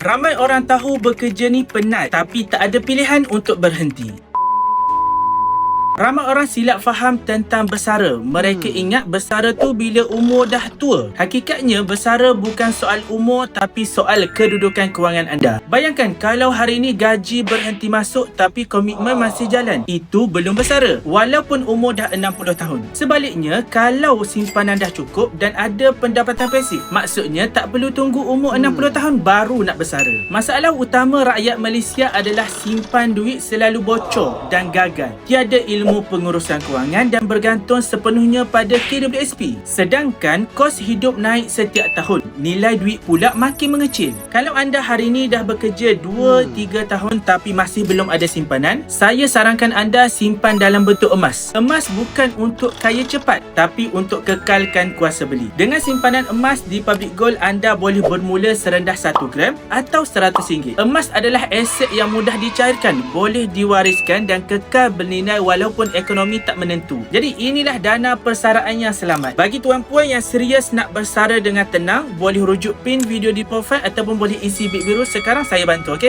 Ramai orang tahu bekerja ni penat tapi tak ada pilihan untuk berhenti. Ramai orang silap faham tentang bersara. Mereka ingat bersara tu bila umur dah tua. Hakikatnya bersara bukan soal umur tapi soal kedudukan kewangan anda. Bayangkan kalau hari ini gaji berhenti masuk tapi komitmen masih jalan. Itu belum bersara walaupun umur dah 60 tahun. Sebaliknya, kalau simpanan dah cukup dan ada pendapatan pasif, maksudnya tak perlu tunggu umur 60 tahun baru nak bersara. Masalah utama rakyat Malaysia adalah simpan duit selalu bocor dan gagal. Tiada ilmu pengurusan kewangan dan bergantung sepenuhnya pada KWSP. Sedangkan kos hidup naik setiap tahun, nilai duit pula makin mengecil. Kalau anda hari ini dah bekerja 2-3 tahun tapi masih belum ada simpanan, saya sarankan anda simpan dalam bentuk emas. Emas bukan untuk kaya cepat tapi untuk kekalkan kuasa beli. Dengan simpanan emas di Public Gold, anda boleh bermula serendah 1 gram atau RM100. Emas adalah aset yang mudah dicairkan, boleh diwariskan dan kekal bernilai walaupun ekonomi tak menentu. Jadi inilah dana persaraan yang selamat. Bagi tuan-puan yang serius nak bersara dengan tenang, boleh rujuk pin video di profile ataupun boleh isi bit biru. Sekarang saya bantu, okey?